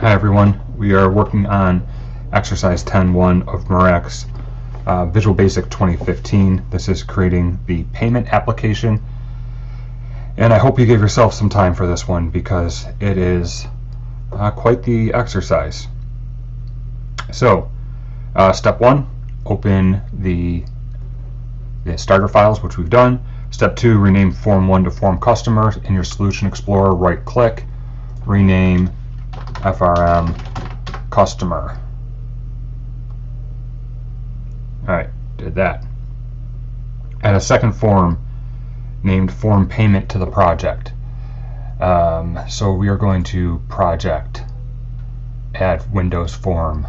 Hi everyone, we are working on exercise 10.1 of Murach's Visual Basic 2015. This is creating the payment application, and I hope you give yourself some time for this one because it is quite the exercise. So step 1, open the starter files, which we've done. Step 2, rename form 1 to form customer. In your Solution Explorer, right click, rename FRM customer. Alright, did that. Add a second form named form payment to the project. So we are going to project add Windows form.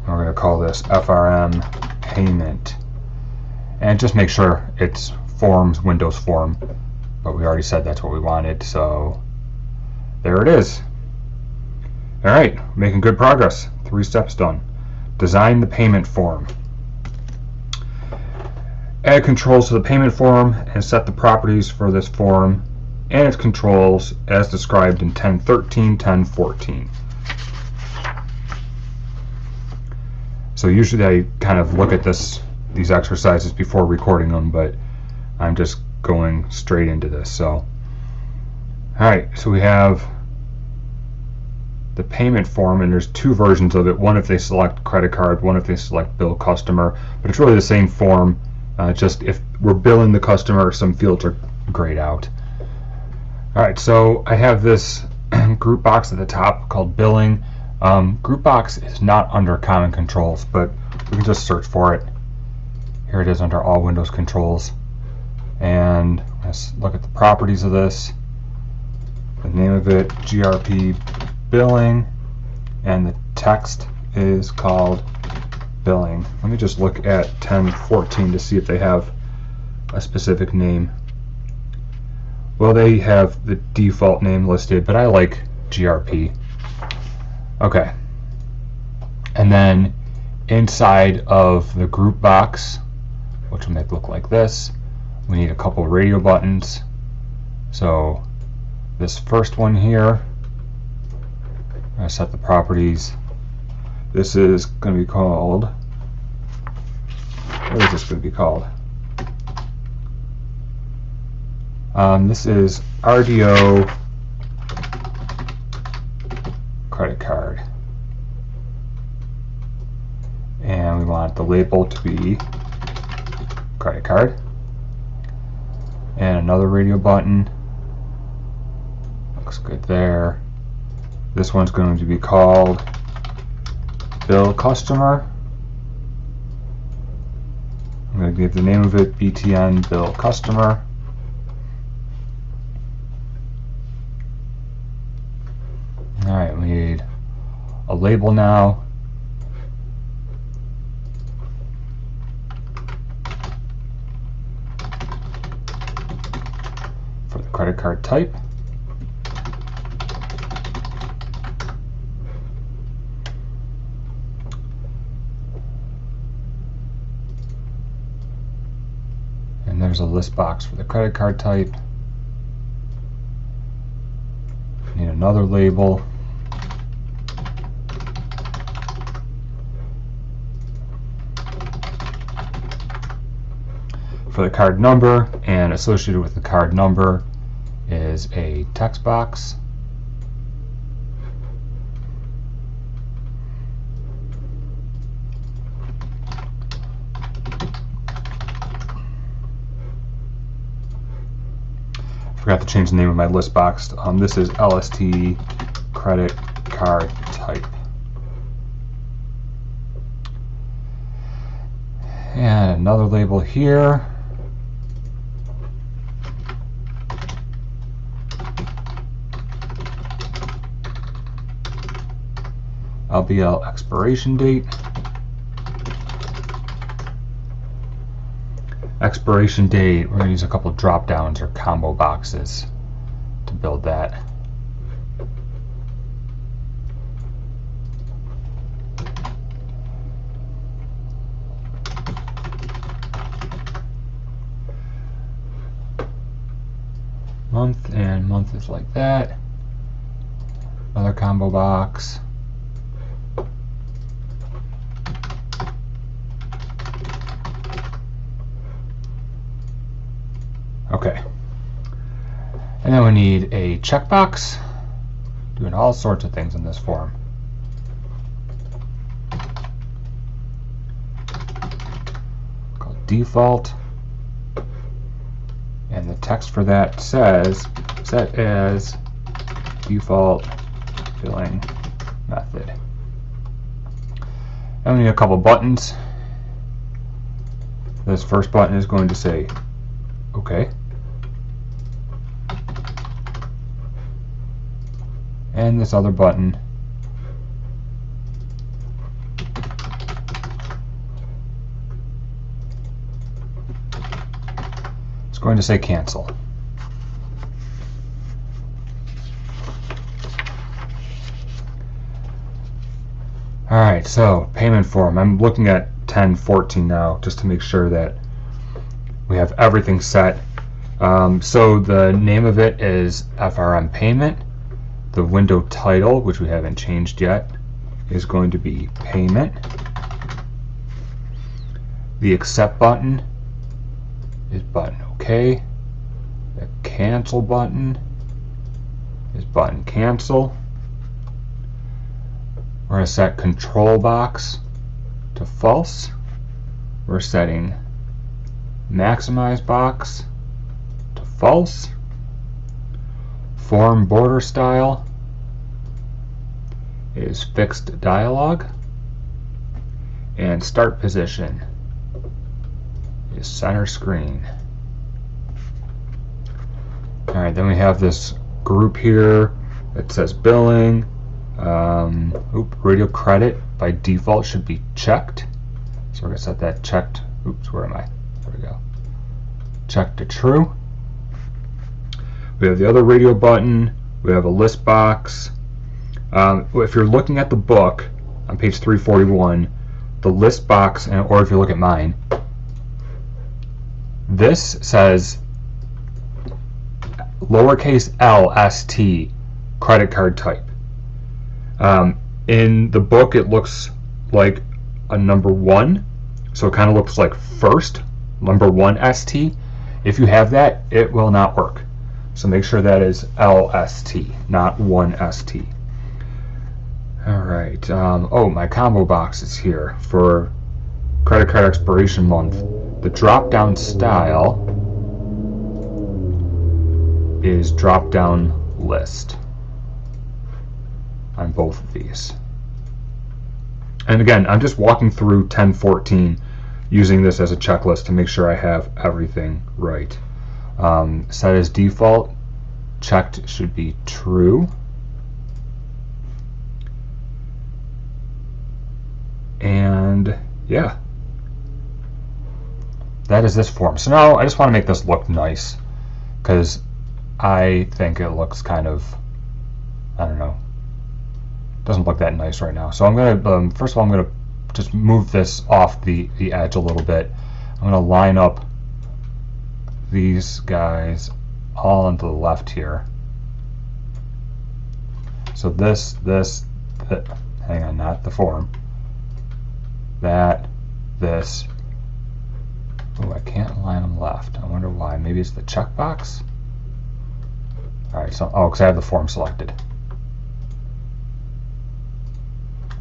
We're going to call this FRM payment. And just make sure it's forms Windows form, but we already said that's what we wanted, so there it is. Alright, making good progress. 3 steps done. Design the payment form. Add controls to the payment form and set the properties for this form and its controls as described in 10.13, 10.14. So usually I kind of look at these exercises before recording them, but I'm just going straight into this. So, alright, so we have the payment form, and there's 2 versions of it. One if they select credit card, one if they select bill customer, but it's really the same form, just if we're billing the customer, some fields are grayed out. Alright, so I have this group box at the top called billing. Group box is not under common controls, but we can just search for it. Here it is under all Windows controls, and let's look at the properties of this. The name of it, GRP billing, and the text is called billing. Let me just look at 10.14 to see if they have a specific name. Well, they have the default name listed, but I like GRP. Okay. And then inside of the group box, which will make it look like this, we need a couple radio buttons. So this first one here, I set the properties. This is going to be called, what is this going to be called? This is RDO credit card. And we want the label to be credit card. And another radio button. Looks good there. This one's going to be called bill customer. I'm going to give the name of it BTN bill customer. Alright, we need a label now. For the credit card type. And there's a list box for the credit card type. Need another label. For the card number, and associated with the card number is a text box. Forgot to change the name of my list box. This is LST credit card type. And another label here. LBL expiration date. Expiration date, we're going to use a couple drop downs or combo boxes to build that. month, and month is like that. Another another combo box. Okay. And then we need a checkbox, doing all sorts of things in this form. Called default. And the text for that says set as default filling method. And we need a couple buttons. This first button is going to say OK. And this other button is going to say cancel. Alright, so payment form. I'm looking at 1014 now just to make sure that we have everything set. So the name of it is FRM payment. The window title, which we haven't changed yet, is going to be payment. The accept button is button OK. The cancel button is button cancel. We're going to set control box to false. We're setting maximize box to false. Form border style is fixed dialog, and start position is center screen. Alright, then we have this group here that says billing. Radio credit by default should be checked, so we're going to set that checked. Oops, where am I? There we go. Check to true. We have the other radio button. We have a list box. If you're looking at the book on page 341, the list box, or if you look at mine, this says lowercase l.st credit card type. In the book, it looks like a number 1, so it kind of looks like first, number 1 st. If you have that, it will not work. So make sure that is LST, not 1ST. Alright, oh, my combo box is here for credit card expiration month. The drop-down style is drop-down list on both of these. And again, I'm just walking through 1014 using this as a checklist to make sure I have everything right. Set as default, checked should be true. And yeah, that is this form. So now I just want to make this look nice because I think it looks kind of, I don't know, doesn't look that nice right now. So I'm going to, first of all, I'm going to just move this off the edge a little bit. I'm going to line up these guys all onto the left here. So this, hang on, not the form. That, this. Oh, I can't line them left. I wonder why. Maybe it's the checkbox? Alright, so, oh, because I have the form selected.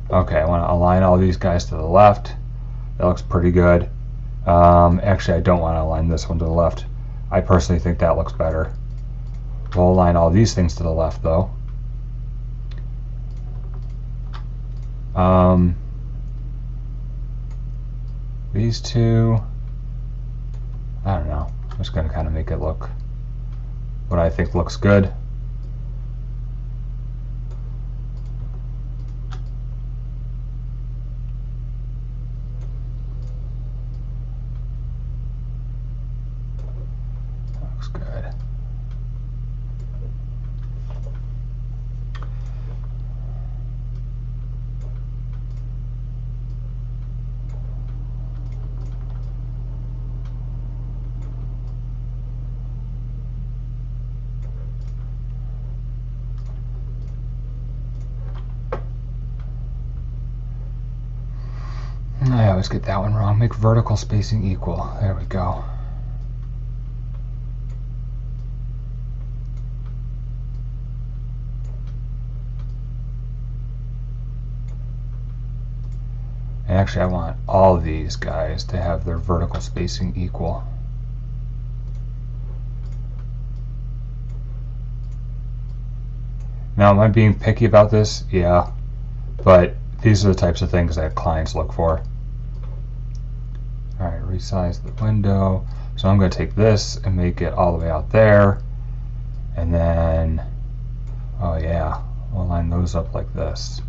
Okay, I want to align all these guys to the left. That looks pretty good. Actually, I don't want to align this one to the left. I personally think that looks better. We'll align all these things to the left, though. These two, I don't know. I'm just going to kind of make it look what I think looks good. Looks good. always get that one wrong. Make vertical spacing equal. There we go. And actually, I want all of these guys to have their vertical spacing equal. Now, am I being picky about this? Yeah. But these are the types of things that clients look for. Alright, resize the window. So I'm going to take this and make it all the way out there. And then, oh yeah, we'll line those up like this.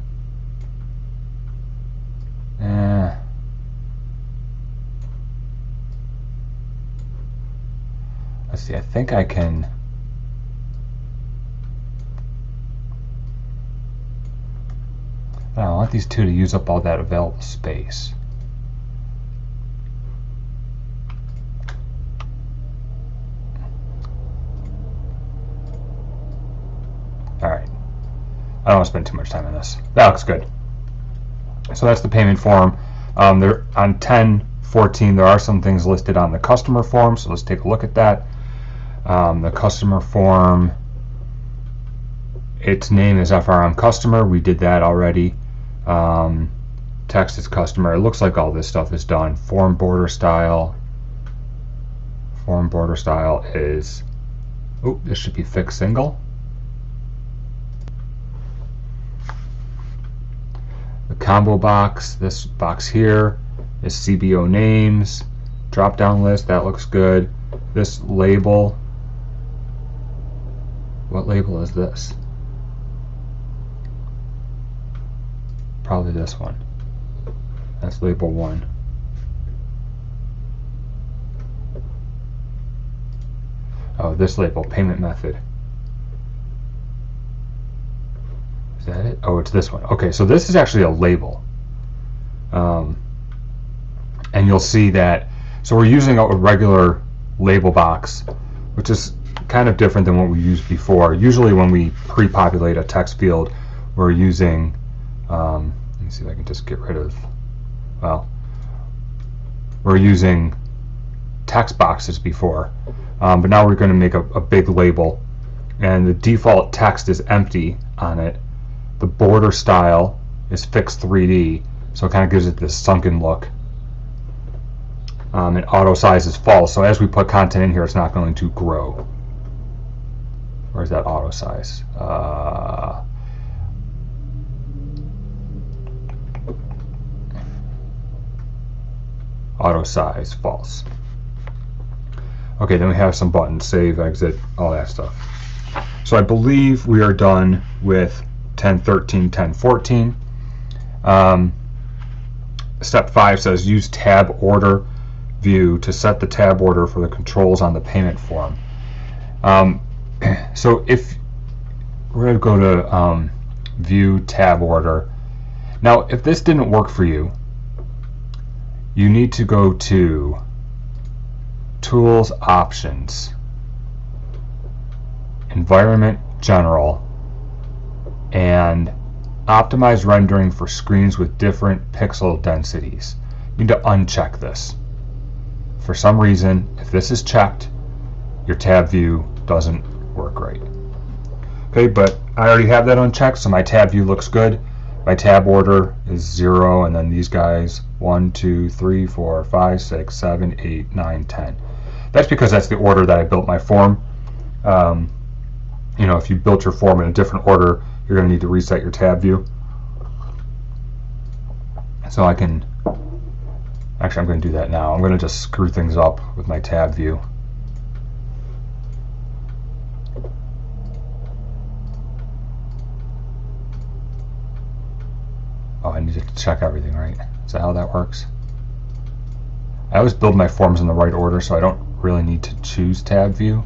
Let's see, I think I can. I want these two to use up all that available space. Alright. I don't want to spend too much time on this. That looks good. So that's the payment form. There on 10.14 there are some things listed on the customer form, so let's take a look at that. The customer form, its name is FRM customer. We did that already. Text is customer. It looks like all this stuff is done. Form border style. Form border style is, oh, this should be fixed single. The combo box, this box here is CBO names. Drop down list, that looks good. This label, what label is this? Probably this one. That's label 1. Oh, this label, payment method. Is that it? Oh, it's this one. Okay, so this is actually a label. And you'll see that, so we're using a regular label box, which is kind of different than what we used before. Usually when we pre-populate a text field, we're using, let me see if I can just get rid of, well, we're using text boxes before, but now we're going to make a big label, and the default text is empty on it. The border style is fixed 3D, so it kind of gives it this sunken look. And auto size is false, so as we put content in here, it's not going to grow. Where's that auto size? Auto size false. Okay, then we have some buttons, save, exit, all that stuff. So I believe we are done with 10.13, 10.14. Step 5 says use tab order view to set the tab order for the controls on the payment form. So if we're going to go to view tab order. Now if this didn't work for you, you need to go to Tools, Options, Environment, General, and Optimize Rendering for screens with different pixel densities. You need to uncheck this. For some reason, if this is checked, your tab view doesn't work right. Okay, but I already have that unchecked, so my tab view looks good. My tab order is 0, and then these guys 1, 2, 3, 4, 5, 6, 7, 8, 9, 10. That's because that's the order that I built my form. You know, if you built your form in a different order, you're going to need to reset your tab view. So I can, actually I'm going to do that now. I'm going to just screw things up with my tab view. Oh, I need to check everything, right? Is that how that works? I always build my forms in the right order, so I don't really need to choose tab view.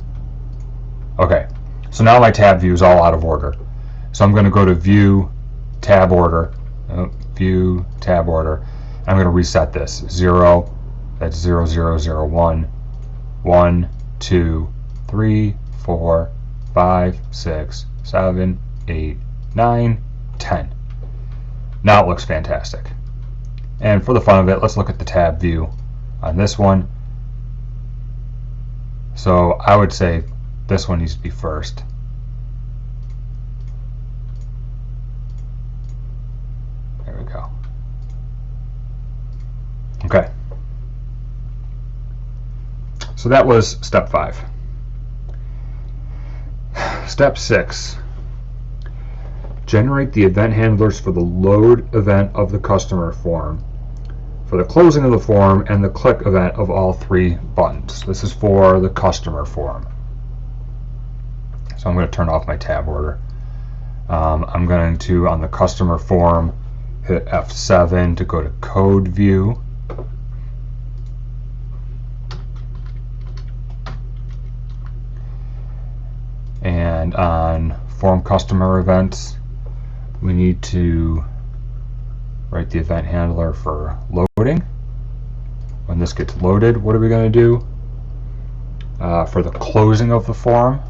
Okay, so now my tab view is all out of order. So I'm going to go to view tab order, view tab order. I'm going to reset this. 0, that's 0, 0, 0, 1, 1, 2, 3, 4, 5, 6, 7, 8, 9, 10. Now it looks fantastic. And for the fun of it, let's look at the tab view on this one. So I would say this one needs to be first. There we go. Okay. So that was step 5. Step 6. Generate the event handlers for the load event of the customer form, for the closing of the form, and the click event of all 3 buttons. This is for the customer form. So I'm going to turn off my tab order. I'm going to, on the customer form, hit F7 to go to code view. And on form customer events, we need to write the event handler for loading. When this gets loaded, what are we going to do? For the closing of the form,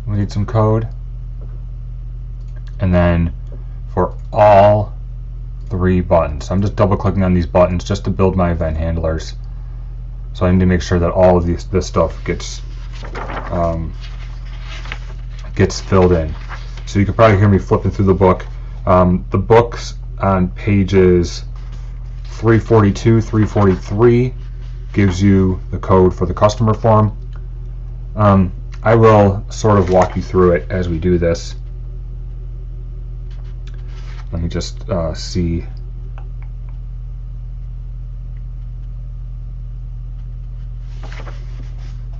we need some code. And then for all 3 buttons, I'm just double clicking on these buttons just to build my event handlers. So I need to make sure that all of this stuff gets filled in. So you can probably hear me flipping through the book. The book's on pages 342, 343 gives you the code for the customer form. I will sort of walk you through it as we do this. Let me just see.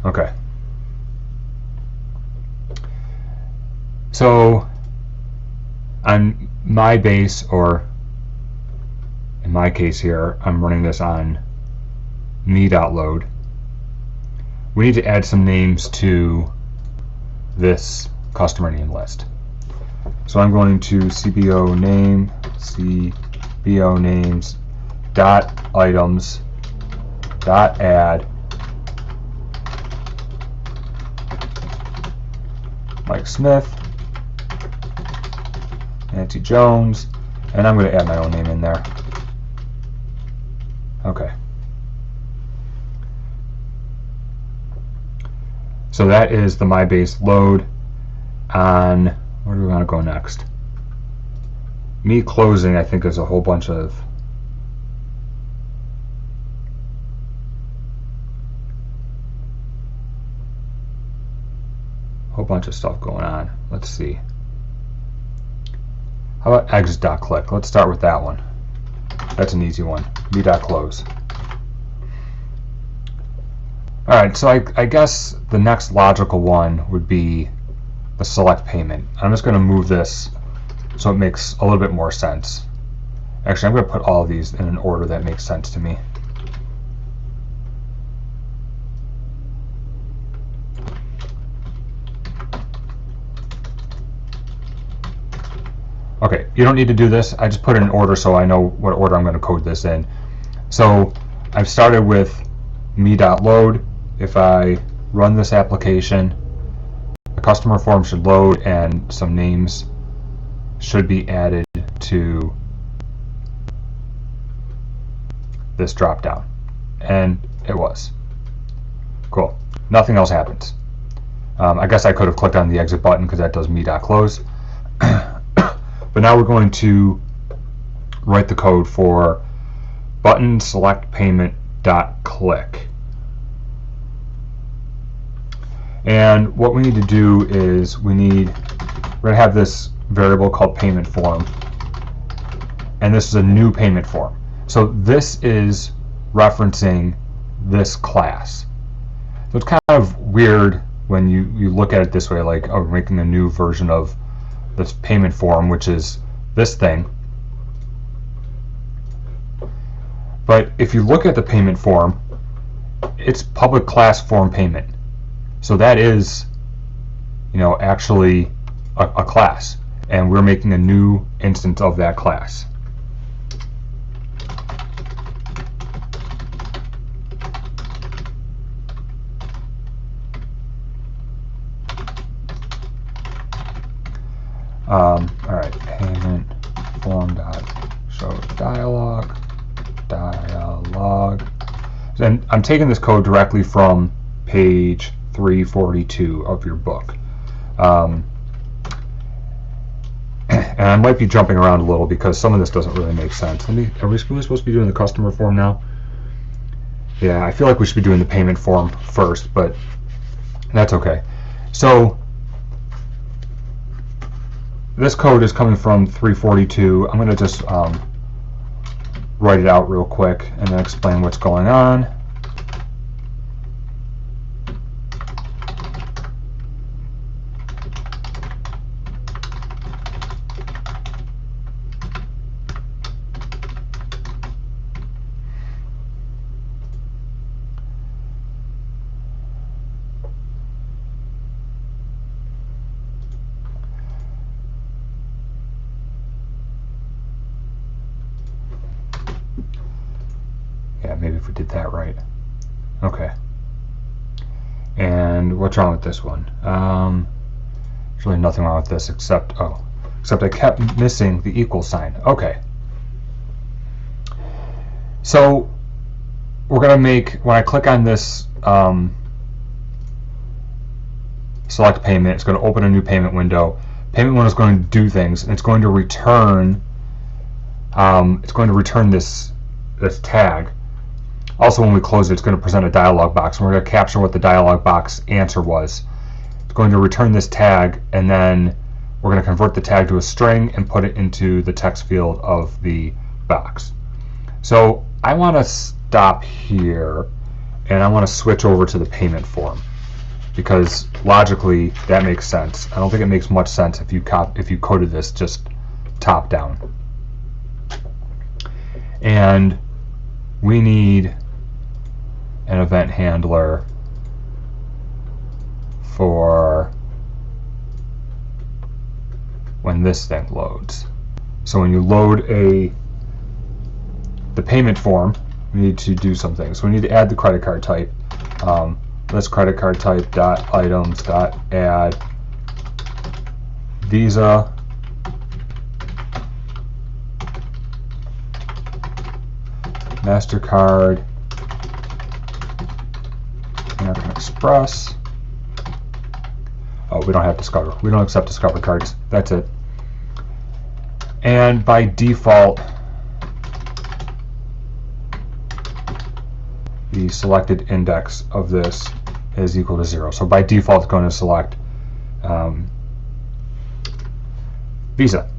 Okay. So on my base, or in my case here, I'm running this on me.load. We need to add some names to this customer name list. So I'm going to cbo names dot items dot add Mike Smith, Nancy Jones, and I'm going to add my own name in there. Okay. So that is the MyBase load. On where do we want to go next? Me closing, I think, is a whole bunch of stuff going on. Let's see. How about exit.click? Let's start with that one. That's an easy one. Me.close. Alright, so I guess the next logical one would be the select payment. I'm just going to move this so it makes a little bit more sense. Actually, I'm going to put all of these in an order that makes sense to me. Okay, you don't need to do this. I just put it in order so I know what order I'm going to code this in. So I've started with me.load. If I run this application, the customer form should load and some names should be added to this drop down. And it was. Cool. Nothing else happens. I guess I could have clicked on the exit button because that does me.close. But now we're going to write the code for button select payment dot click. And what we need to do is we're going to have this variable called payment form, and this is a new payment form. So this is referencing this class. So it's kind of weird when you look at it this way, like, oh, we're making a new version of this payment form, which is this thing. But if you look at the payment form, it's public class form payment. So that is, actually a class, and we're making a new instance of that class. All right, payment form dot show dialog. And I'm taking this code directly from page 342 of your book. And I might be jumping around a little because some of this doesn't really make sense. Are we really supposed to be doing the customer form now? Yeah, I feel like we should be doing the payment form first, but that's okay. So this code is coming from 342. I'm going to just write it out real quick and then explain what's going on. Maybe if we did that right. Okay. And what's wrong with this one? There's really nothing wrong with this except I kept missing the equal sign. Okay. So we're gonna make, when I click on this select payment, it's going to open a new payment window. Payment window is going to do things, and it's going to return this tag. Also, when we close it, it's going to present a dialog box, and we're going to capture what the dialog box answer was. It's going to return this tag, and then we're going to convert the tag to a string and put it into the text field of the box. So I want to stop here, and I want to switch over to the payment form, because logically that makes sense. I don't think it makes much sense if you coded this just top down. And we need an event handler for when this thing loads. So when you load the payment form, we need to do something. So we need to add the credit card type. Let's credit card type dot items dot add Visa MasterCard American Express. Oh, we don't have Discover. We don't accept Discover cards. That's it. And by default, the selected index of this is equal to 0. So by default, it's going to select Visa.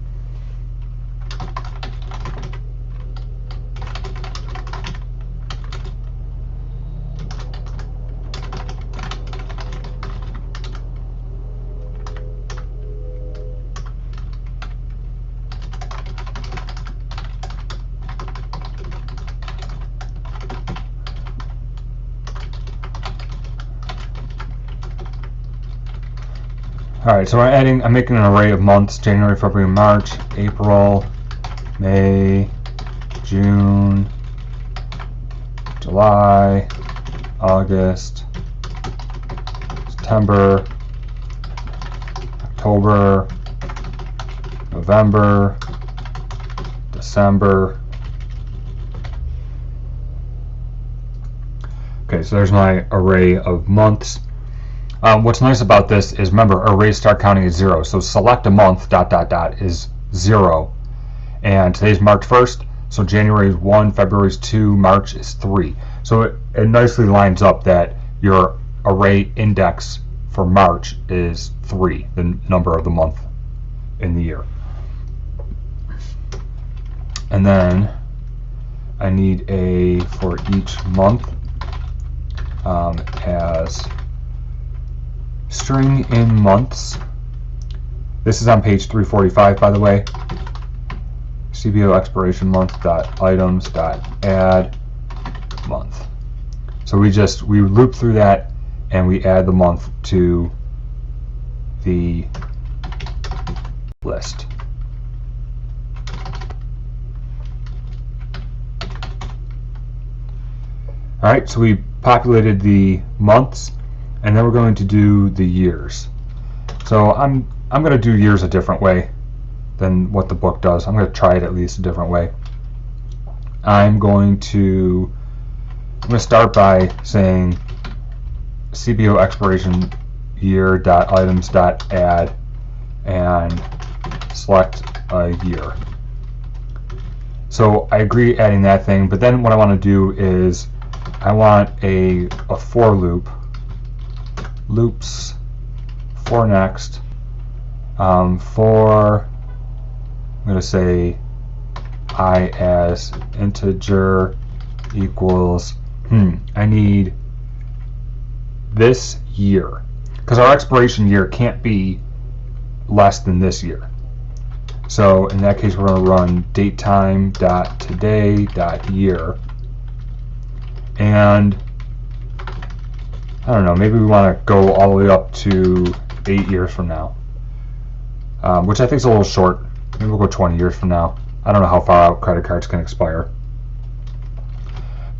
Alright, so I'm making an array of months: January, February, March, April, May, June, July, August, September, October, November, December. Okay, so there's my array of months. What's nice about this is, remember, arrays start counting at 0. So select a month, ... is 0. And today's March 1st, so January is 1, February is 2, March is 3. So it nicely lines up that your array index for March is 3, the number of the month in the year. And then I need a for each month as string in months. This is on page 345, by the way. CBO expiration month dot items dot add month. So we loop through that and we add the month to the list. Alright, so we populated the months, and then we're going to do the years. So I'm going to do years a different way than what the book does. I'm going to try it at least a different way. I'm going to start by saying CBO expiration year dot items dot add and select a year. So I agree adding that thing, but then what I want to do is I want a for loop, loops for next, for, I'm going to say I as integer equals, I need this year, because our expiration year can't be less than this year. So in that case, we're going to run datetime.today.year, and I don't know, maybe we want to go all the way up to 8 years from now, which I think is a little short. Maybe we'll go 20 years from now. I don't know how far out credit cards can expire.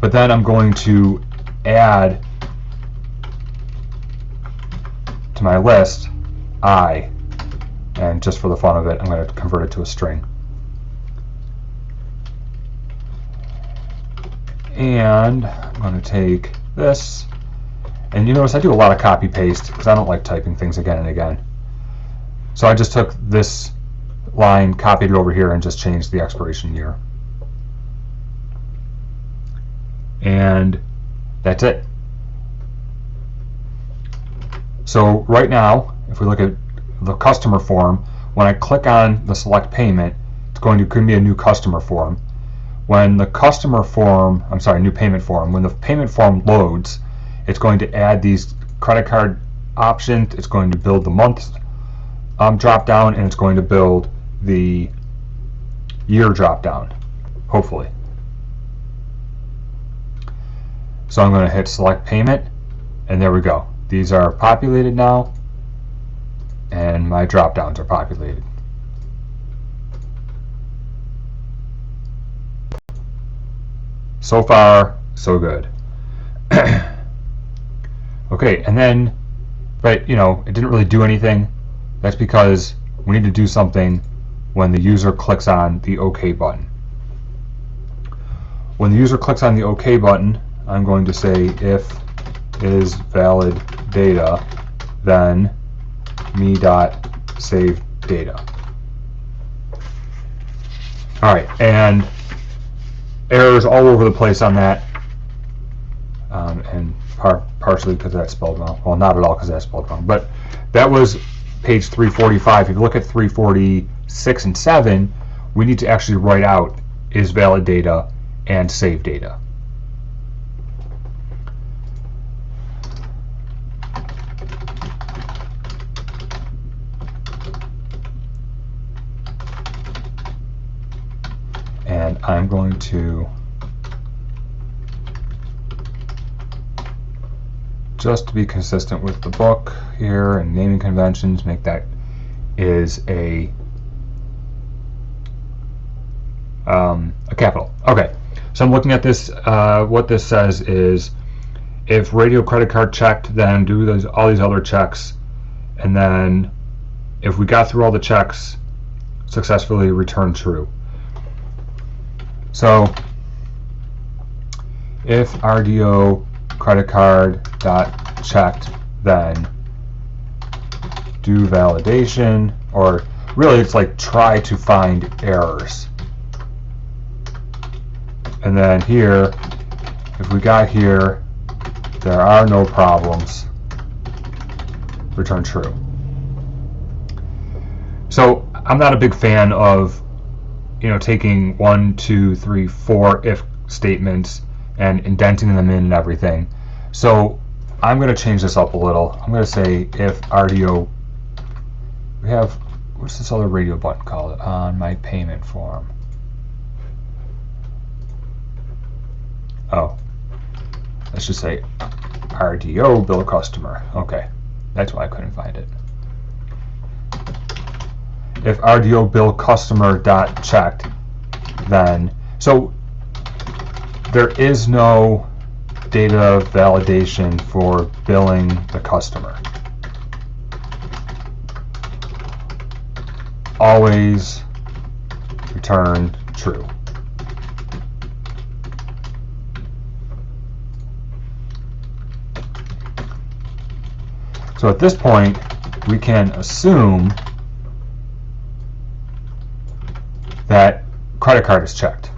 But then I'm going to add to my list I, and just for the fun of it, I'm going to convert it to a string. And I'm going to take this, and you notice I do a lot of copy paste because I don't like typing things again and again. So I just took this line, copied it over here, and just changed the expiration year. And that's it. So right now, if we look at the customer form, when I click on the select payment, it's going to be a new customer form. When the customer form, I'm sorry, new payment form, when the payment form loads, it's going to add these credit card options, it's going to build the month drop down, and it's going to build the year drop down, hopefully. So I'm going to hit select payment, and there we go. These are populated now, and my drop downs are populated. So far, so good. Okay, and then, but you know, it didn't really do anything. That's because we need to do something when the user clicks on the OK button. When the user clicks on the OK button, I'm going to say if is valid data, then me.save data. All right, and errors all over the place on that, and partially because that's spelled wrong. Well, not at all because that's spelled wrong, but that was page 345. If you look at 346 and 7, we need to actually write out is valid data and save data. And I'm going to just to be consistent with the book here and naming conventions, make that is a capital. Okay, so I'm looking at this. What this says is, if radio credit card checked, then do all these other checks, and then if we got through all the checks, successfully return true. So if RDO credit card dot checked, then do validation, or really it's like try to find errors. And then here, if we got here, there are no problems, return true. So I'm not a big fan of, you know, taking 1, 2, 3, 4 if statements and indenting them in and everything. So I'm going to change this up a little. I'm going to say if RDO, we have, what's this other radio button called on my payment form? Oh, let's just say RDO bill customer. Okay, that's why I couldn't find it. If RDO bill customer dot checked, then, so there is no data validation for billing the customer. Always return true. So at this point, we can assume that credit card is checked.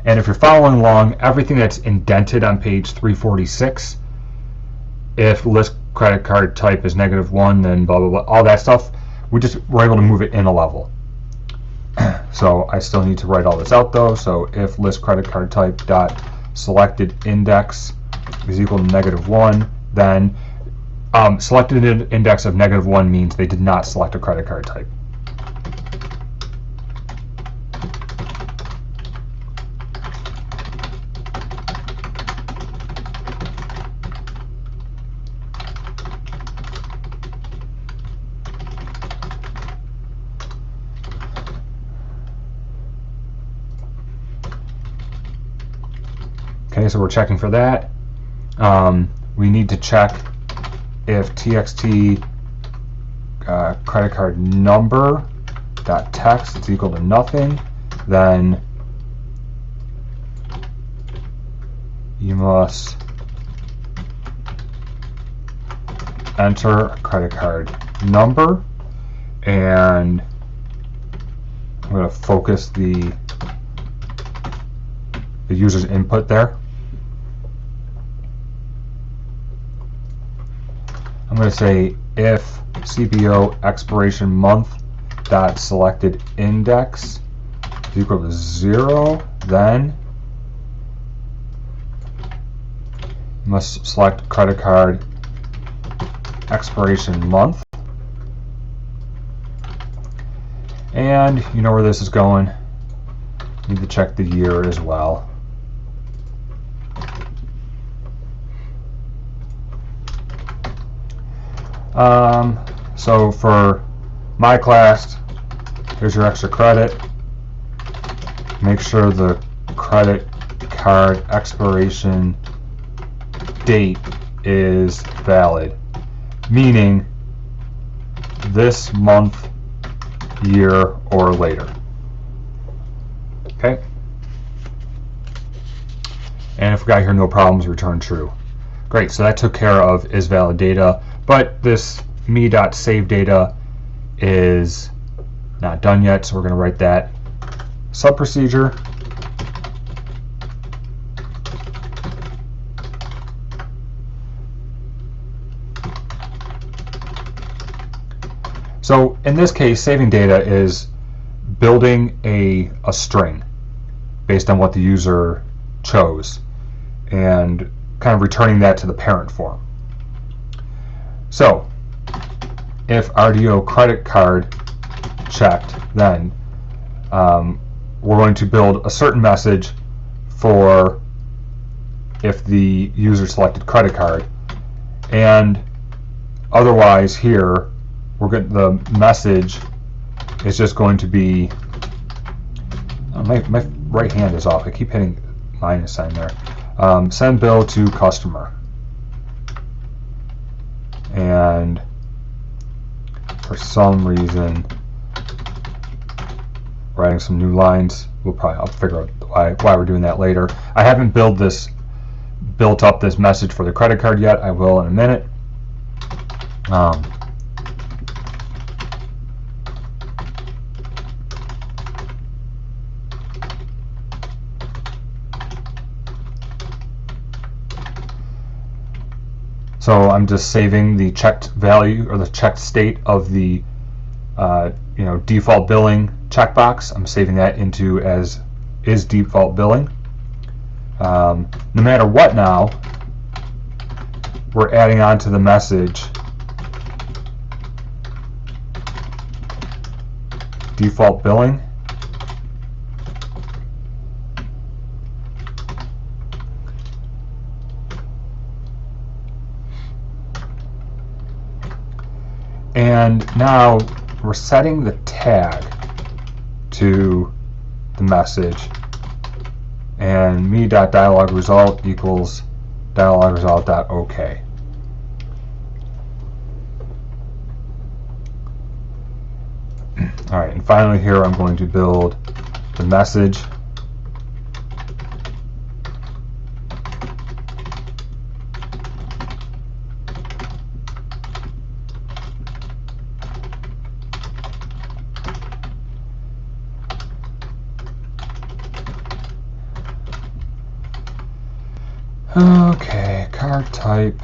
And if you're following along, everything that's indented on page 346, if list credit card type is -1, then blah, blah, blah, all that stuff, we're able to move it in a level. So I still need to write all this out though. So if list credit card type dot selected index is equal to -1, then selected index of -1 means they did not select a credit card type. Okay, so we're checking for that. We need to check if txt credit card number dot text is equal to nothing, then you must enter a credit card number, and I'm going to focus the user's input there. I'm going to say if CPO expiration month dot selected index is equal to 0, then you must select credit card expiration month. And you know where this is going. Need to check the year as well. So for my class, here's your extra credit. Make sure the credit card expiration date is valid, meaning this month, year, or later. Okay? And if we got here no problems, return true. Great, so that took care of is valid data, but this me.saveData is not done yet, so we're going to write that sub-procedure. So in this case, saving data is building a string based on what the user chose and kind of returning that to the parent form. So if RDO credit card checked, then we're going to build a certain message for if the user selected credit card, and otherwise here the message is just going to be my right hand is off. I keep hitting minus sign there. Send bill to customer, and for some reason we're adding some new lines. I'll figure out why we're doing that later. I haven't built up this message for the credit card yet. I will in a minute. So I'm just saving the checked value or the checked state of the default billing checkbox. I'm saving that into as is default billing. No matter what now, we're adding on to the message default billing. And now we're setting the tag to the message, and me.dialogResult equals dialogResult.OK. Alright, and finally here I'm going to build the message. Okay, card type.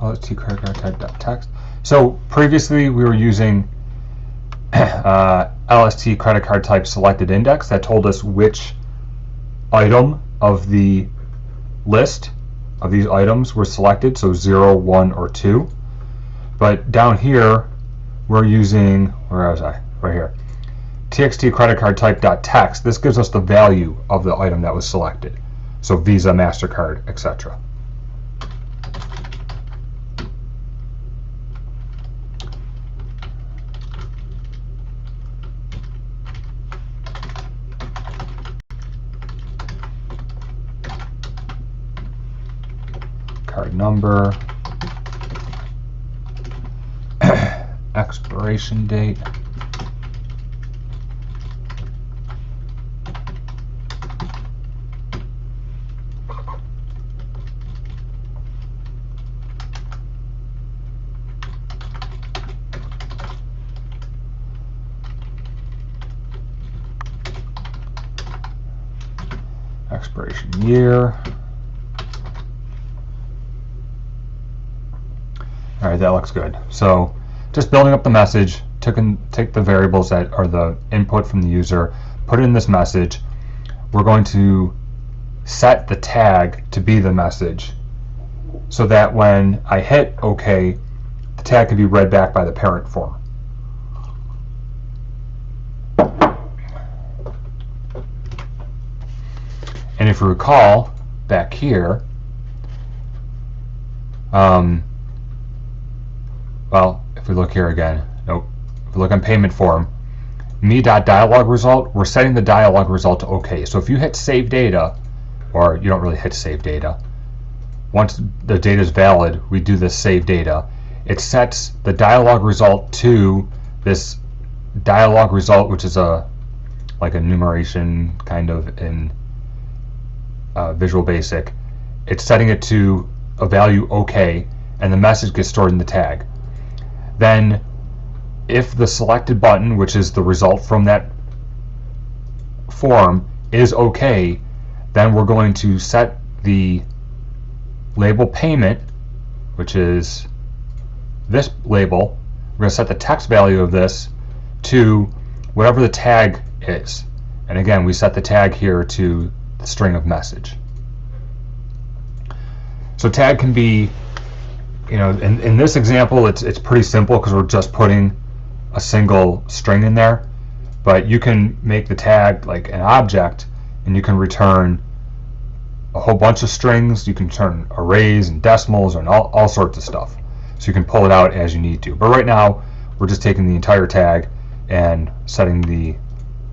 LST credit card type .text. So previously we were using LST credit card type selected index that told us which item of the list of these items were selected, so 0, 1, or 2. But down here we're using, where was I? Right here. TXT credit card type .text. This gives us the value of the item that was selected. So Visa, MasterCard, etc. Card number, expiration date, expiration year. Alright, that looks good. So just building up the message, take the variables that are the input from the user, put it in this message. We're going to set the tag to be the message so that when I hit OK, the tag can be read back by the parent form. And if you recall, back here, well, if we look here again, nope. If we look on payment form, me.dialog result, we're setting the dialog result to OK. So if you hit save data, or you don't really hit save data, once the data is valid, we do this save data. It sets the dialog result to this dialog result, which is like a numeration kind of in Visual Basic. It's setting it to a value OK, and the message gets stored in the tag. Then if the selected button, which is the result from that form, is OK, then we're going to set the label payment, which is this label. We're going to set the text value of this to whatever the tag is. And again, we set the tag here to the string of message. So tag can be, in this example, it's pretty simple because we're just putting a single string in there. But you can make the tag like an object, and you can return a whole bunch of strings. You can turn arrays and decimals and all sorts of stuff. So you can pull it out as you need to. But right now, we're just taking the entire tag and setting the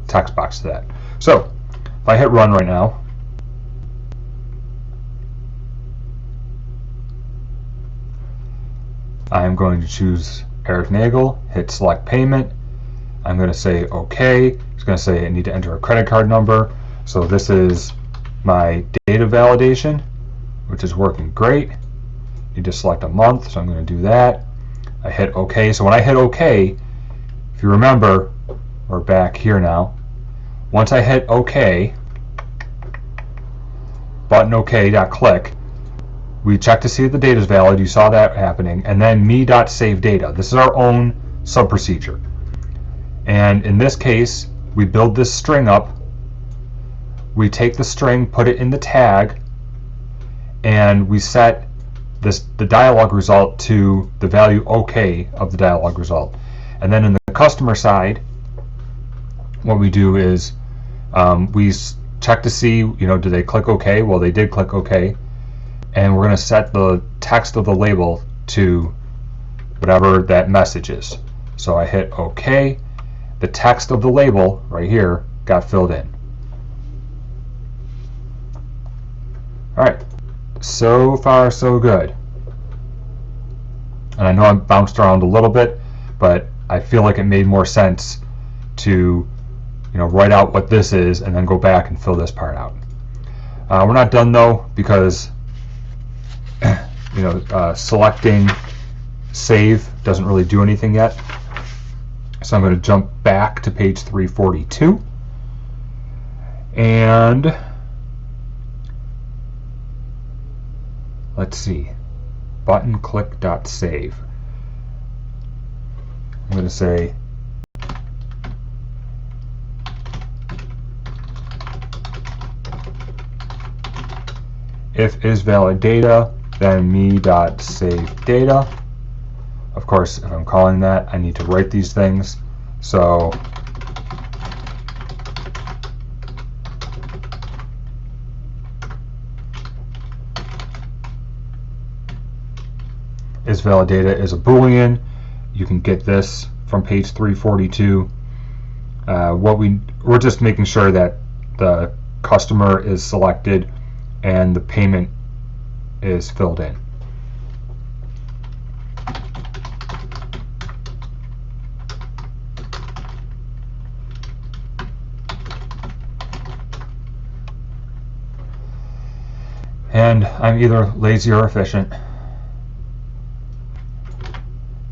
text box to that. So if I hit run right now, I'm going to choose Eric Nagel, hit select payment. I'm going to say OK. It's going to say I need to enter a credit card number. So this is my data validation, which is working great. You just select a month, so I'm going to do that. I hit OK. So when I hit OK, if you remember, we're back here now. Once I hit OK, button OK.click, we check to see if the data is valid. You saw that happening. And then me.saveData. This is our own sub-procedure. And in this case, we build this string up. We take the string, put it in the tag, and we set the dialog result to the value OK of the dialog result. And then in the customer side, what we do is we check to see, do they click OK? Well, they did click OK. And we're going to set the text of the label to whatever that message is. So I hit OK, the text of the label right here got filled in. Alright, so far so good. And I know I've bounced around a little bit, but I feel like it made more sense to write out what this is and then go back and fill this part out. We're not done though, because selecting save doesn't really do anything yet. So I'm going to jump back to page 342 and let's see, button click dot save. I'm going to say if is valid data, then me.save data. Of course, if I'm calling that, I need to write these things. So is valid data is a Boolean. You can get this from page 342. We're just making sure that the customer is selected and the payment is filled in. And I'm either lazy or efficient.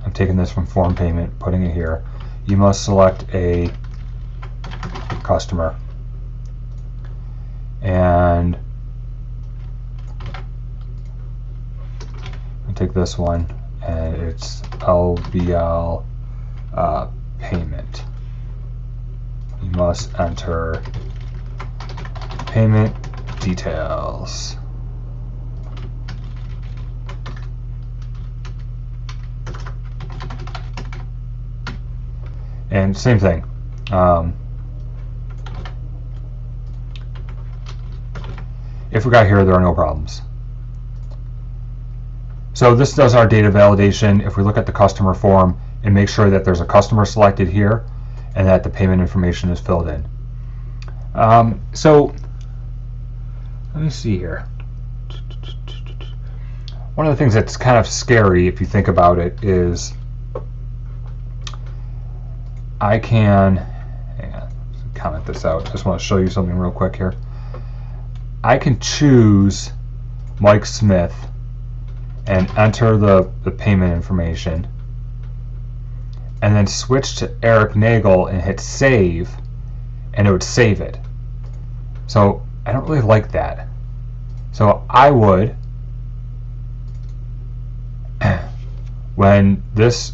I'm taking this from form payment, putting it here. You must select a customer. And I take this one, and it's LBL payment. You must enter payment details. And same thing. If we got here, there are no problems. So this does our data validation. If we look at the customer form and make sure that there's a customer selected here and that the payment information is filled in. So let me see here. One of the things that's kind of scary if you think about it is I can, hang on, comment this out. I just want to show you something real quick here. I can choose Mike Smith and enter the payment information and then switch to Eric Nagel and hit save, and it would save it. So I don't really like that. So I would, when this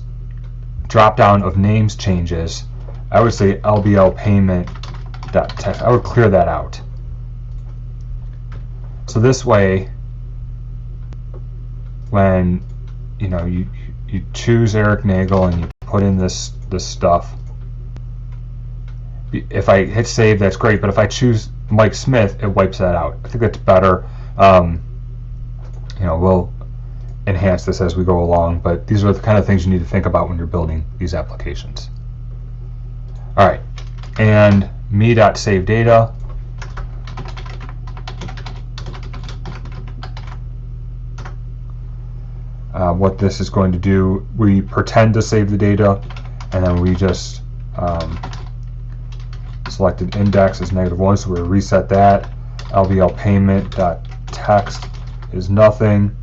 drop down of names changes, I would say LBL payment.text. I would clear that out. So this way, when you choose Eric Nagel and you put in this stuff, if I hit save, that's great. But if I choose Mike Smith, it wipes that out. I think that's better. We'll enhance this as we go along, but these are the kind of things you need to think about when you're building these applications. All right, and me.save data. What this is going to do, we pretend to save the data, and then we just selected index as -1, so we reset that. LBL payment.text is nothing.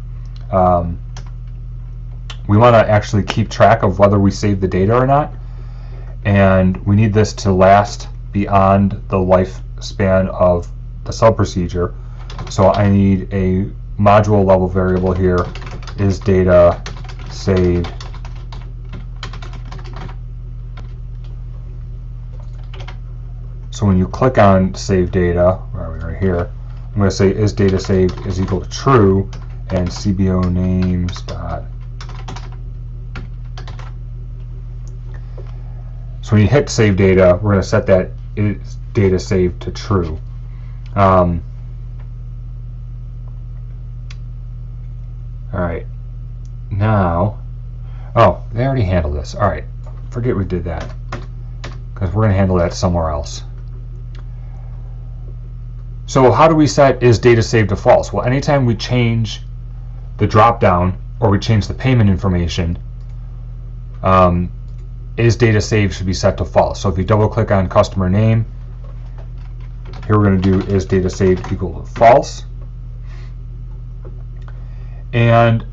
We want to actually keep track of whether we save the data or not, and we need this to last beyond the lifespan of the sub-procedure. So I need a module level variable here, is data saved. So when you click on save data, where are we, right here, I'm going to say is data saved is equal to true, and CBO names dot. So when you hit save data, we're going to set that is data saved to true. All right, now, oh, they already handled this. All right, forget we did that. because we're going to handle that somewhere else. So how do we set is data saved to false? Well, anytime we change the drop-down or we change the payment information, is data saved should be set to false. So if you double-click on customer name, here we're going to do is data saved equal to false. And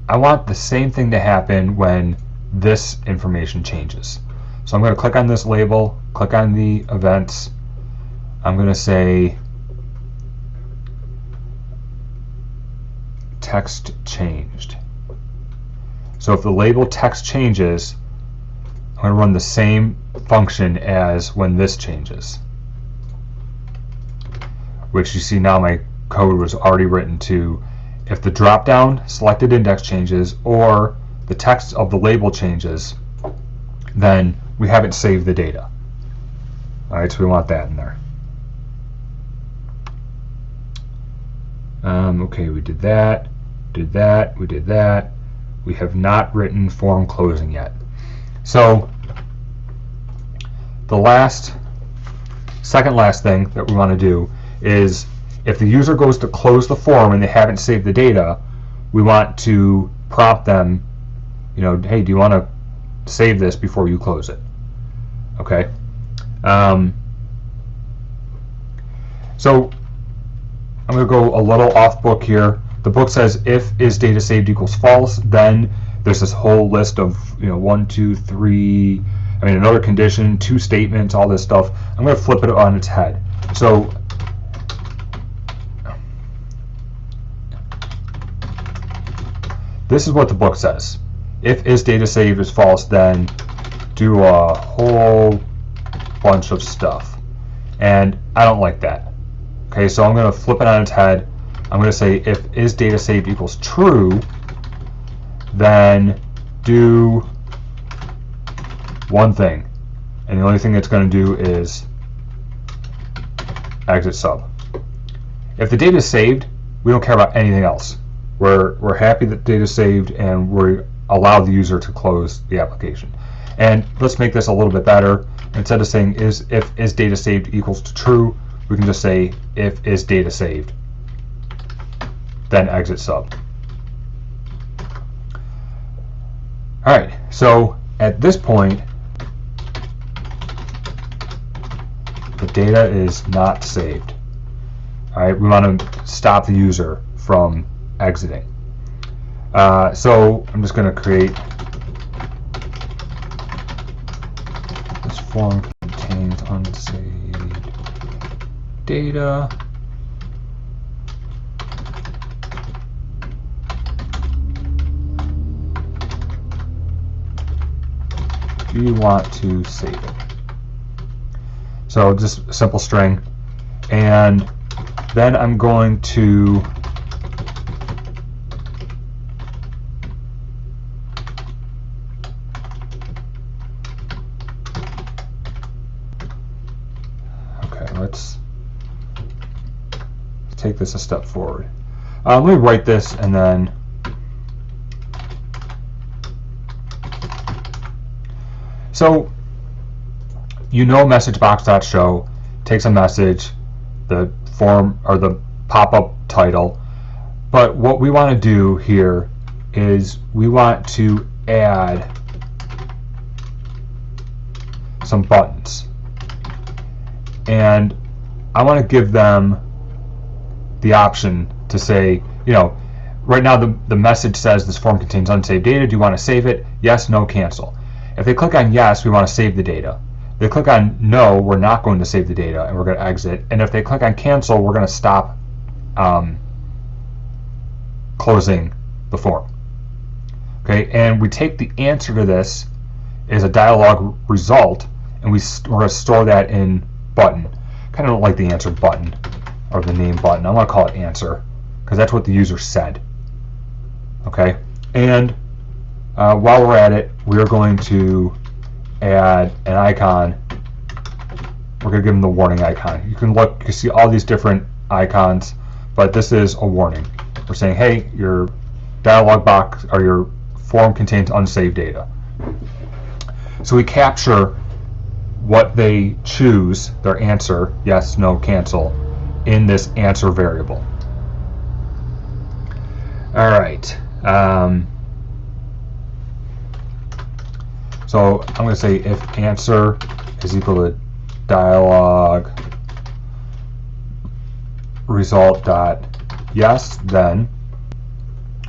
I want the same thing to happen when this information changes. So I'm going to click on this label, click on the events. I'm going to say text changed. So if the label text changes, I'm going to run the same function as when this changes, which you see now my code was already written to if the drop-down selected index changes or the text of the label changes, then we haven't saved the data. Alright, so we want that in there. Okay, we did that, we did that. We have not written form closing yet. So the second last thing that we want to do is if the user goes to close the form and they haven't saved the data, we want to prompt them, hey, do you want to save this before you close it? Okay. So I'm going to go a little off book here. The book says if is data saved equals false, then there's this whole list of 1, 2, 3, another condition, 2 statements, all this stuff. I'm going to flip it on its head. So this is what the book says. If is data saved is false, then do a whole bunch of stuff. And I don't like that. Okay, so I'm going to flip it on its head. I'm going to say if is data saved equals true, then do one thing. And the only thing it's going to do is exit sub. If the data is saved, we don't care about anything else. We're happy that data is saved, and we allow the user to close the application. And let's make this a little bit better. Instead of saying if is data saved equals to true, we can just say if is data saved, then exit sub. Alright, so at this point, the data is not saved. Alright, we want to stop the user from exiting. So I'm just going to create this form contains unsaved data. Do you want to save it? So just a simple string, and then I'm going to let's take this a step forward. Let me write this and then so messagebox.show takes a message, the form or the pop-up title, but what we want to do here is we want to add some buttons, and I want to give them the option to say, right now the message says this form contains unsaved data. Do you want to save it? Yes, no, cancel. If they click on yes, we want to save the data. If they click on no, we're not going to save the data and we're going to exit. And if they click on cancel, we're going to stop closing the form. Okay, and we take the answer to this as a dialog result, and we're going to store that in button. Kind of don't like the answer button or the name button. I want to call it answer because that's what the user said. Okay, and while we're at it, we're going to add an icon. We're going to give them the warning icon. You can look, you see all these different icons, but this is a warning. We're saying, hey, your dialog box or your form contains unsaved data. So we capture what they choose, their answer, yes, no, cancel, in this answer variable. All right. So I'm going to say if answer is equal to dialog result dot yes, then.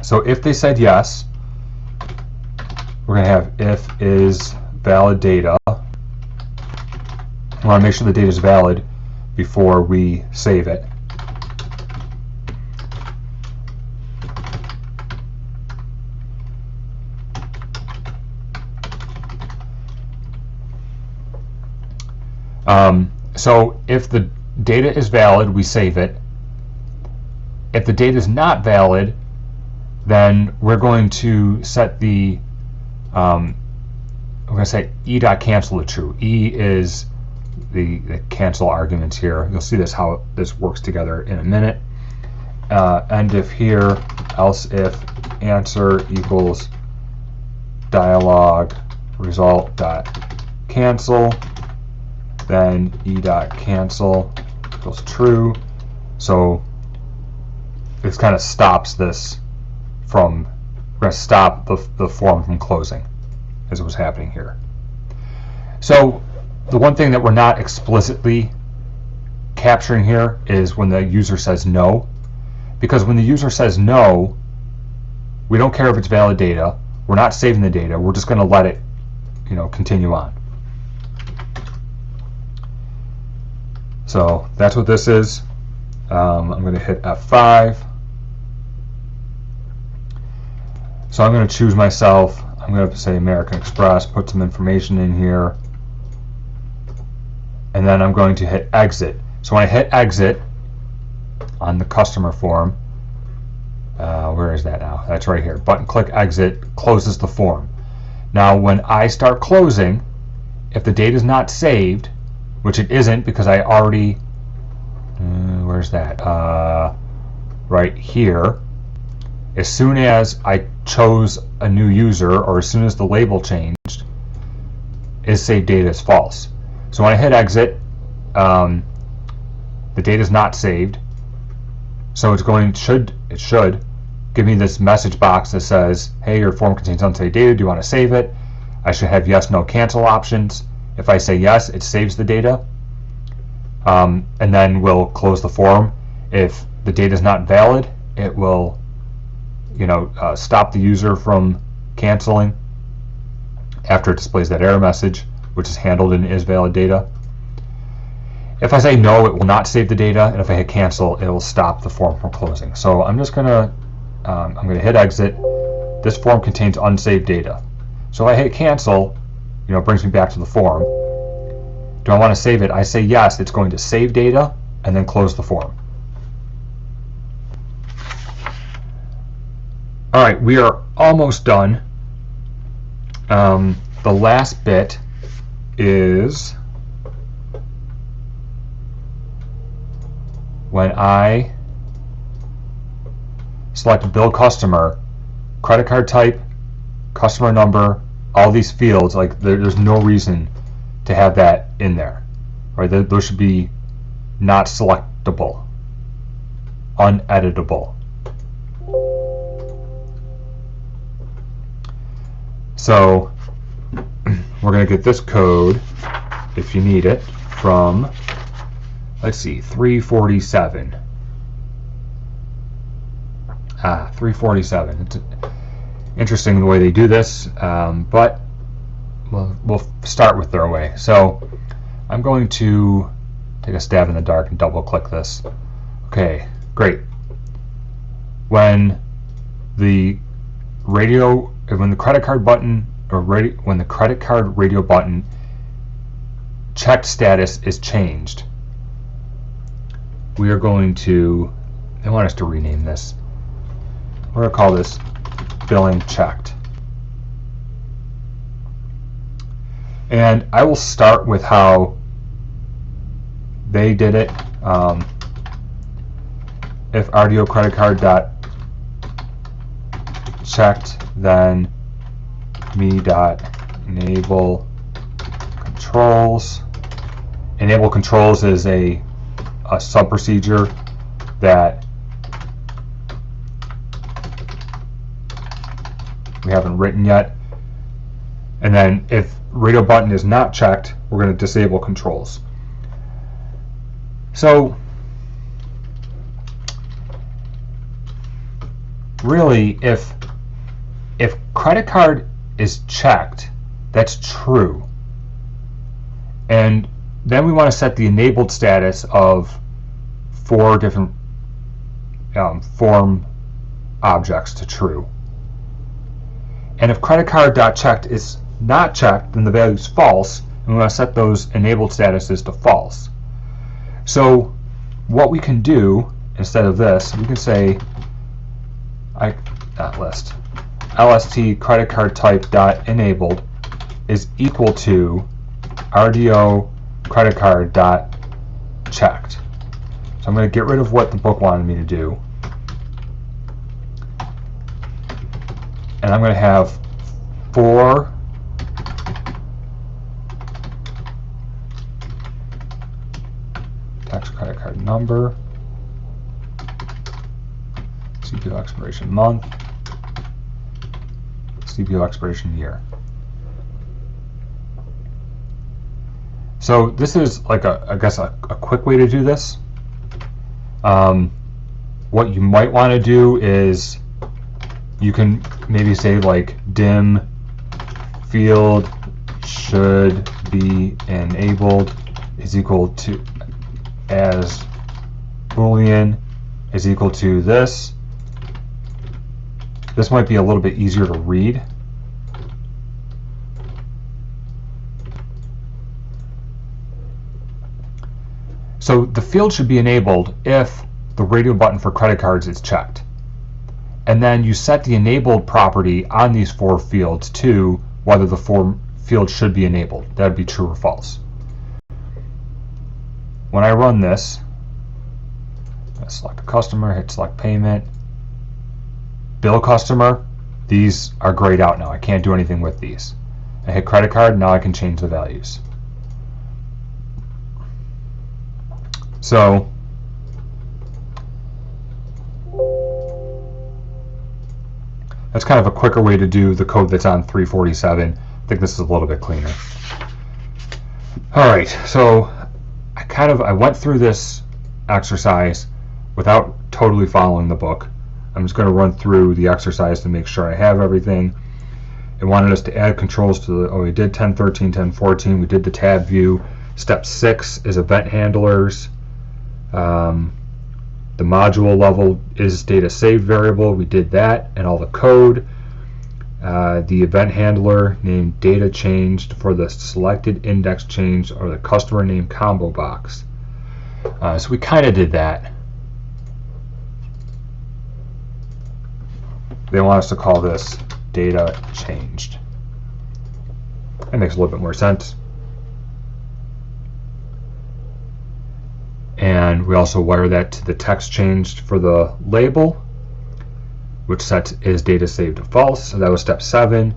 So if they said yes, we're going to have if is valid data. We want to make sure the data is valid before we save it. So if the data is valid, we save it. If the data is not valid, then we're going to set the we're going to set e.cancel to true. E is the cancel arguments here. You'll see this how this works together in a minute. End if here, else if answer equals dialog result dot cancel, then e.cancel equals true. So this kind of stops this from, we're going to stop the form from closing as it was happening here. So the one thing that we're not explicitly capturing here is when the user says no, because when the user says no, we don't care if it's valid data. We're not saving the data. We're just going to let it, continue on. So that's what this is. I'm going to hit F5. So I'm going to choose myself. I'm going to say American Express, put some information in here, and then I'm going to hit exit. So when I hit exit on the customer form, where is that now? That's right here. Button click exit closes the form. Now when I start closing, if the data is not saved, which it isn't because I already, where's that? Right here. As soon as I chose a new user, or as soon as the label changed, is saved data is false. So when I hit exit, the data is not saved. So it should give me this message box that says, hey, your form contains unsaved data. Do you want to save it? I should have yes, no, cancel options. If I say yes, it saves the data, and then we'll close the form. If the data is not valid, it will stop the user from canceling after it displays that error message, which is handled in is valid data. If I say no, it will not save the data, and if I hit cancel, it will stop the form from closing. So I'm just gonna hit exit. This form contains unsaved data. So if I hit cancel, it brings me back to the form. Do I want to save it? I say yes. It's going to save data and then close the form. All right, we are almost done. The last bit is when I select bill customer, credit card type, customer number, all these fields, like there's no reason to have that in there, right? Those should be not selectable, uneditable. So we're going to get this code, if you need it, from, let's see, 347. 347. It's interesting the way they do this, but we'll start with their way. So I'm going to take a stab in the dark and double click this. Okay, great. When the credit card button when the credit card radio button checked status is changed, we are going to, they want us to rename this. We're going to call this billing checked. And I will start with how they did it. If RDO credit card dot checked, then me dot enable controls. Enable controls is a sub-procedure that we haven't written yet. And then if radio button is not checked, we're going to disable controls. So really, if credit card is checked, that's true. And then we want to set the enabled status of 4 different form objects to true. And if credit card .checked is not checked, then the value is false, and we want to set those enabled statuses to false. So what we can do instead of this, we can say lst credit card type dot enabled is equal to RDO credit card dot checked. So I'm going to get rid of what the book wanted me to do, and I'm going to have 4 tax credit card number, CPO expiration month, CPO expiration year. So this is like I guess a quick way to do this. What you might want to do is you can maybe say like dim field should be enabled is equal to as Boolean is equal to this. This might be a little bit easier to read. So the field should be enabled if the radio button for credit cards is checked. And then you set the enabled property on these 4 fields to whether the field should be enabled. That would be true or false. When I run this, I select a customer, hit select payment, bill customer, these are grayed out now. I can't do anything with these. I hit credit card, now I can change the values. So that's kind of a quicker way to do the code that's on 347. I think this is a little bit cleaner. Alright, so I went through this exercise without totally following the book. I'm just going to run through the exercise to make sure I have everything. It wanted us to add controls to the, we did 1013, 1014, we did the tab view. Step 6 is event handlers. The module level is data saved variable. We did that and all the code. The event handler named data changed for the selected index change or the customer name combo box. So we kind of did that. They want us to call this data changed. That makes a little bit more sense. And we also wire that to the text changed for the label, which sets is data saved to false. So that was step 7.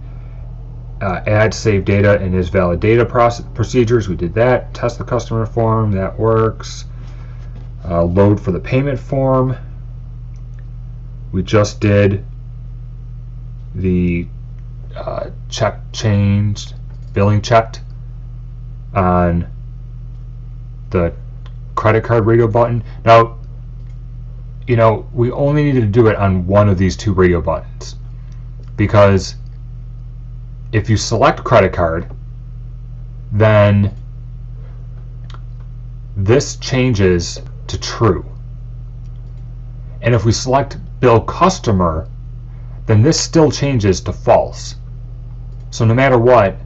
Add save data and is valid data procedures. We did that. Test the customer form. That works. Load for the payment form. We just did the check changed, billing checked on the credit card radio button. Now, you know, we only needed to do it on one of these 2 radio buttons, because if you select credit card, then this changes to true. And if we select bill customer, then this still changes to false. So no matter what,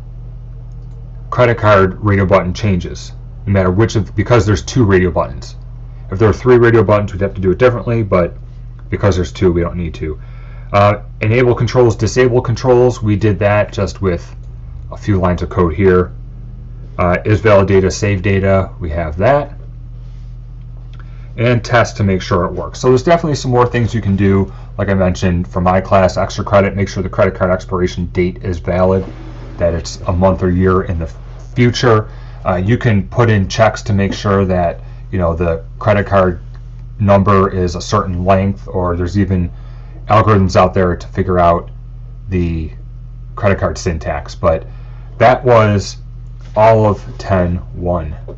credit card radio button changes, no matter which of, because there's 2 radio buttons. If there were 3 radio buttons, we'd have to do it differently, but because there's 2, we don't need to. Enable controls, disable controls, we did that just with a few lines of code here. Is valid data, save data, we have that. And test to make sure it works. So there's definitely some more things you can do. Like I mentioned, for my class, extra credit, make sure the credit card expiration date is valid, that it's a month or year in the future, you can put in checks to make sure that the credit card number is a certain length, or there's even algorithms out there to figure out the credit card syntax. But that was all of 10.1.